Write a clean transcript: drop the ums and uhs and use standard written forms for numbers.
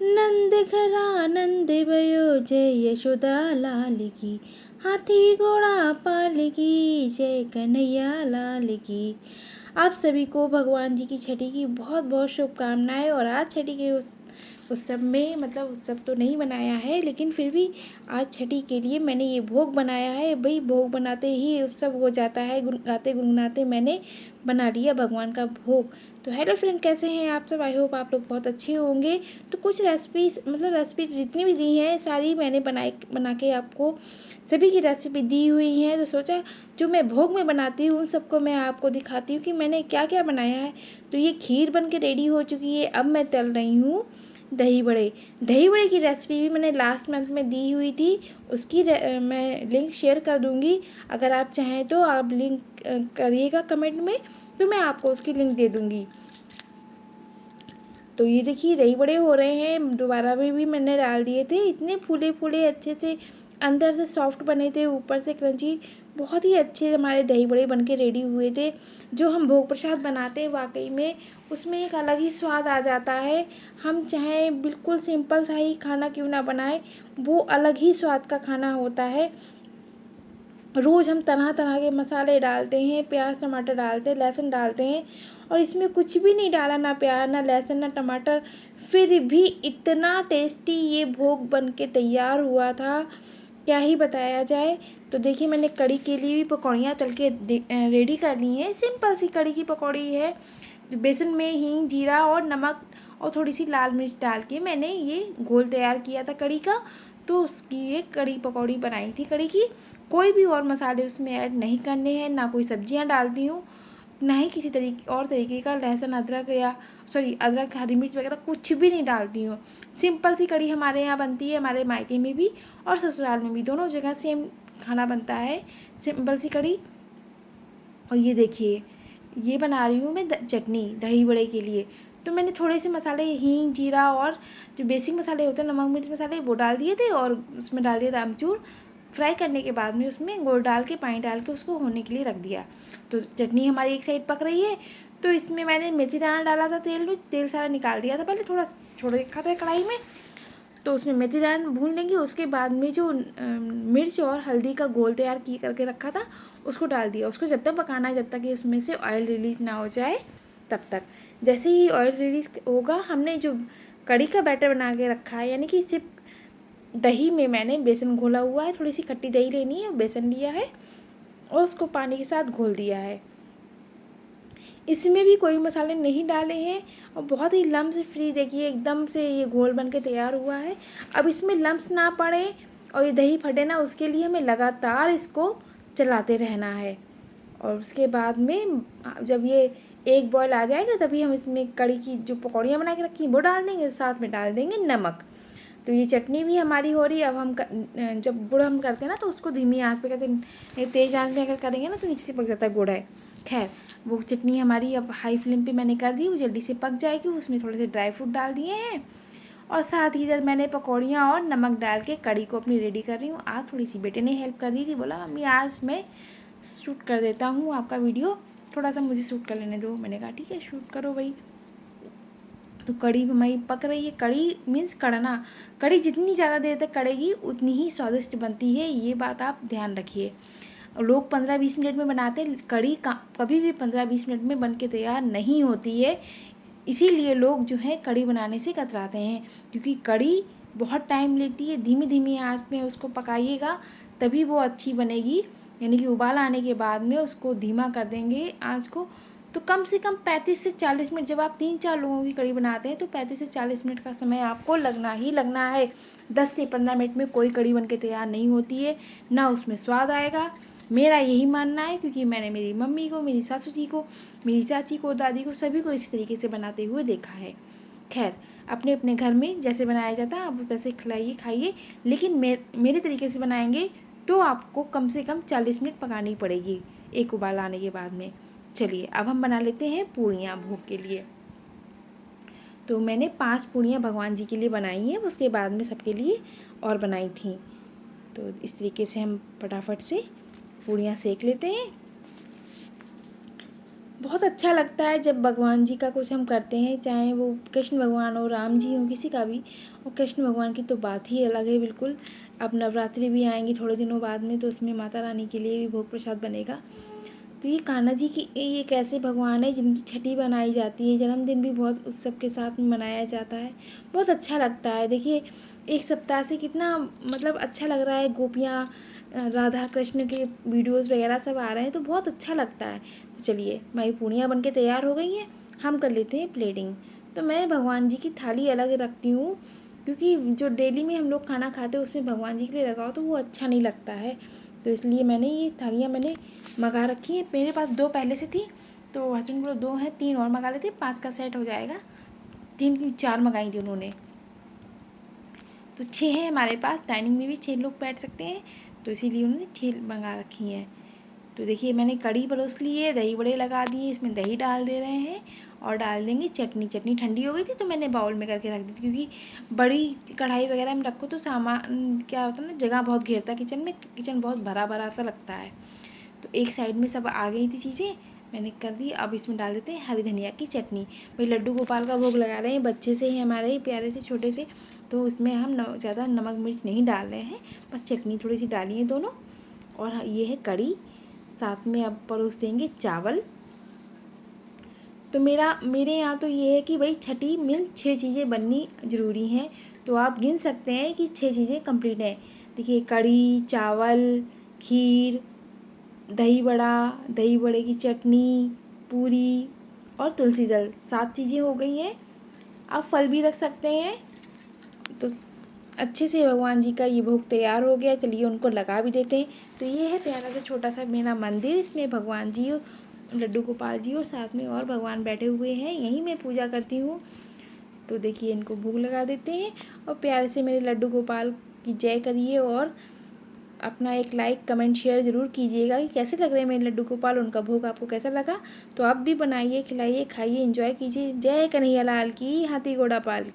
नंद घरा नंद भयो, जय यशोदा लाल की। हाथी घोड़ा पाल की, जय कन्हैया लाल की। आप सभी को भगवान जी की छठी की बहुत बहुत शुभकामनाएं। और आज छठी के उत्सव में, मतलब उत्सव तो नहीं बनाया है, लेकिन फिर भी आज छठी के लिए मैंने ये भोग बनाया है। भाई भोग बनाते ही उत्सव हो जाता है। गाते गुनगुनाते मैंने बना लिया भगवान का भोग। तो हेलो फ्रेंड, कैसे हैं आप सब? आई होप आप लोग बहुत अच्छे होंगे। तो कुछ रेसिपीज, मतलब रेसिपी जितनी भी दी हैं सारी मैंने बना के आपको सभी की रेसिपी दी हुई हैं। तो सोचा जो मैं भोग में बनाती हूँ उन सबको मैं आपको दिखाती हूँ कि मैंने क्या क्या बनाया है। तो ये खीर बन के रेडी हो चुकी है। अब मैं तल रही हूँ दही बड़े। दही बड़े की रेसिपी भी मैंने लास्ट मंथ में दी हुई थी। उसकी मैं लिंक शेयर कर दूँगी। अगर आप चाहें तो आप लिंक करिएगा कमेंट में, तो मैं आपको उसकी लिंक दे दूँगी। तो ये देखिए दही बड़े हो रहे हैं। दोबारा में भी मैंने डाल दिए थे। इतने फूले फूले अच्छे से, अंदर से सॉफ्ट बने थे, ऊपर से क्रंची। बहुत ही अच्छे हमारे दही बड़े बन के रेडी हुए थे। जो हम भोग प्रसाद बनाते हैं वाकई में उसमें एक अलग ही स्वाद आ जाता है। हम चाहें बिल्कुल सिंपल सा ही खाना क्यों ना बनाएं, वो अलग ही स्वाद का खाना होता है। रोज़ हम तरह तरह के मसाले डालते हैं, प्याज टमाटर डालते हैं, लहसुन डालते हैं, और इसमें कुछ भी नहीं डाला, ना प्याज ना लहसुन ना टमाटर, फिर भी इतना टेस्टी ये भोग बन के तैयार हुआ था, क्या ही बताया जाए। तो देखिए मैंने कड़ी के लिए भी पकौड़ियाँ तल के रेडी कर ली हैं। सिंपल सी कड़ी की पकौड़ी है। बेसन में हींग जीरा और नमक और थोड़ी सी लाल मिर्च डाल के मैंने ये घोल तैयार किया था कड़ी का। तो उसकी ये कड़ी पकौड़ी बनाई थी कड़ी की। कोई भी और मसाले उसमें ऐड नहीं करने हैं, ना कोई सब्जियां डालती हूँ, ना ही किसी तरीके का लहसुन अदरक या अदरक हरी मिर्च वगैरह कुछ भी नहीं डालती हूँ। सिंपल सी कड़ी हमारे यहाँ बनती है, हमारे मायके में भी और ससुराल में भी, दोनों जगह सेम खाना बनता है, सिंपल सी कड़ी। और ये देखिए ये बना रही हूँ मैं चटनी दही बड़े के लिए। तो मैंने थोड़े से मसाले हींग जीरा और जो बेसिक मसाले होते हैं नमक मिर्च मसाले वो डाल दिए थे, और उसमें डाल दिया था अमचूर। फ्राई करने के बाद में उसमें गुड़ डाल के पानी डाल के उसको होने के लिए रख दिया। तो चटनी हमारी एक साइड पक रही है। तो इसमें मैंने मेथी दाना डाला था तेल में, तेल सारा निकाल दिया था पहले, थोड़ा छोड़ रखा था कढ़ाई में। तो उसमें मेथी दाना भून लेंगे। उसके बाद में जो मिर्च और हल्दी का घोल तैयार करके रखा था उसको डाल दिया। उसको जब तक पकाना है जब तक कि उसमें से ऑयल रिलीज़ ना हो जाए तब तक। जैसे ही ऑयल रिलीज़ होगा, हमने जो कड़ी का बैटर बना के रखा है, यानी कि सिर्फ दही में मैंने बेसन घोला हुआ है, थोड़ी सी खट्टी दही लेनी है, बेसन लिया है और उसको पानी के साथ घोल दिया है। इसमें भी कोई मसाले नहीं डाले हैं और बहुत ही लम्स फ्री, देखिए एकदम से ये घोल बन के तैयार हुआ है। अब इसमें लम्स ना पड़े और ये दही फटे ना, उसके लिए हमें लगातार इसको चलाते रहना है। और उसके बाद में जब ये एक बॉयल आ जाएगा तभी हम इसमें कड़ी की जो पकौड़ियाँ बना के रखी हैं वो डाल देंगे, साथ में डाल देंगे नमक। तो ये चटनी भी हमारी हो रही है। अब हम जब गुड़ हम करते हैं ना तो उसको धीमी आंच पे करते हैं, तेज़ आंच में अगर करेंगे ना तो नीचे से पक जाता है, गुड़ है। खैर वो चटनी हमारी अब हाई फ्लेम पे मैंने कर दी, वो जल्दी से पक जाएगी। उसमें थोड़े से ड्राई फ्रूट डाल दिए हैं और साथ ही इधर मैंने पकौड़ियाँ और नमक डाल के कड़ी को अपनी रेडी कर रही हूँ। आज थोड़ी सी बेटे ने हेल्प कर दी थी, बोला मम्मी आज मैं शूट कर देता हूँ आपका वीडियो, थोड़ा सा मुझे शूट कर लेने दो। मैंने कहा ठीक है शूट करो भाई। तो कड़ी हमारी पक रही है। कड़ी मीन्स कड़ना, कड़ी जितनी ज़्यादा देर तक कड़ेगी उतनी ही स्वादिष्ट बनती है, ये बात आप ध्यान रखिए। लोग 15-20 मिनट में बनाते हैं, कड़ी कभी भी 15-20 मिनट में बन के तैयार नहीं होती है। इसीलिए लोग जो है कड़ी बनाने से कतराते हैं, क्योंकि कड़ी बहुत टाइम लेती है। धीमी धीमी आंच में उसको पकाइएगा तभी वो अच्छी बनेगी। यानी कि उबाल आने के बाद में उसको धीमा कर देंगे आंच को। तो कम से कम 35 से 40 मिनट, जब आप 3-4 लोगों की कड़ी बनाते हैं तो 35 से 40 मिनट का समय आपको लगना ही लगना है। 10 से 15 मिनट में कोई कड़ी बन के तैयार नहीं होती है, ना उसमें स्वाद आएगा। मेरा यही मानना है, क्योंकि मैंने मेरी मम्मी को, मेरी सासू जी को, मेरी चाची को, दादी को, सभी को इसी तरीके से बनाते हुए देखा है। खैर अपने अपने घर में जैसे बनाया जाता है आप वैसे खिलाइए खाइए, लेकिन मेरे तरीके से बनाएंगे तो आपको कम से कम 40 मिनट पकानी पड़ेगी एक उबाल आने के बाद में। चलिए अब हम बना लेते हैं पूड़ियाँ भोग के लिए। तो मैंने 5 पूड़ियाँ भगवान जी के लिए बनाई हैं, उसके बाद में सबके लिए और बनाई थी। तो इस तरीके से हम फटाफट से पूड़ियाँ सेक लेते हैं। बहुत अच्छा लगता है जब भगवान जी का कुछ हम करते हैं, चाहे वो कृष्ण भगवान हो, राम जी हों, किसी का भी। और कृष्ण भगवान की तो बात ही अलग है बिल्कुल। अब नवरात्रि भी आएंगी थोड़े दिनों बाद में, तो उसमें माता रानी के लिए भी भोग प्रसाद बनेगा। तो ये कान्हा जी की ये एक ऐसे भगवान है जिनकी छठी बनाई जाती है, जन्मदिन भी बहुत उत्सव के साथ में मनाया जाता है। बहुत अच्छा लगता है। देखिए, एक सप्ताह से कितना मतलब अच्छा लग रहा है, गोपियाँ राधा कृष्ण के वीडियोस वगैरह सब आ रहे हैं, तो बहुत अच्छा लगता है। तो चलिए, माई पूड़ियाँ बन के तैयार हो गई हैं, हम कर लेते हैं प्लेटिंग। तो मैं भगवान जी की थाली अलग रखती हूँ, क्योंकि जो डेली में हम लोग खाना खाते हैं उसमें भगवान जी के लिए लगाओ तो वो अच्छा नहीं लगता है। तो इसलिए मैंने ये थालियाँ मंगा रखी हैं। मेरे पास 2 पहले से थी, तो हस्बैंड बोले 2 हैं, 3 और मंगा लेते, 5 का सेट हो जाएगा। 3 की 4 मंगाई थी उन्होंने। तो 6 है हमारे पास, डाइनिंग में भी 6 लोग बैठ सकते हैं, तो इसीलिए उन्होंने 6 मंगा रखी हैं। तो देखिए, मैंने कढ़ी परोस ली है, दही बड़े लगा दिए, इसमें दही डाल दे रहे हैं और डाल देंगे चटनी। चटनी ठंडी हो गई थी तो मैंने बाउल में करके रख दी थी, क्योंकि बड़ी कढ़ाई वगैरह में रखो तो सामान क्या होता है ना, जगह बहुत घेरता है किचन में, किचन बहुत भरा भरा सा लगता है। तो एक साइड में सब आ गई थी चीज़ें, मैंने कर दी। अब इसमें डाल देते हैं हरी धनिया की चटनी। भाई लड्डू गोपाल का भोग लगा रहे हैं, बच्चे से ही हमारे ही प्यारे से छोटे से, तो उसमें हम ज़्यादा नमक मिर्च नहीं डाल रहे हैं, बस चटनी थोड़ी सी डाली है दोनों। और ये है कढ़ी, साथ में अब परोस देंगे चावल। तो मेरे यहाँ तो ये है कि भाई छठी में 6 चीज़ें बननी ज़रूरी हैं, तो आप गिन सकते हैं कि 6 चीज़ें कंप्लीट हैं। देखिए, कढ़ी, चावल, खीर, दही बड़ा, दही बड़े की चटनी, पूरी और तुलसी दल, 7 चीज़ें हो गई हैं। आप फल भी रख सकते हैं। तो अच्छे से भगवान जी का ये भोग तैयार हो गया, चलिए उनको लगा भी देते हैं। तो ये है प्यारा सा छोटा सा मेरा मंदिर, इसमें भगवान जी, लड्डू गोपाल जी और साथ में और भगवान बैठे हुए हैं, यहीं मैं पूजा करती हूँ। तो देखिए, इनको भोग लगा देते हैं और प्यारे से मेरे लड्डू गोपाल की जय करिए। और अपना एक लाइक कमेंट शेयर ज़रूर कीजिएगा कि कैसे लग रहे हैं मेरे लड्डू गोपाल, उनका भोग आपको कैसा लगा। तो आप भी बनाइए, खिलाइए, खाइए, एंजॉय कीजिए। जय कन्हैया लाल की, हाथी घोड़ा पाल की।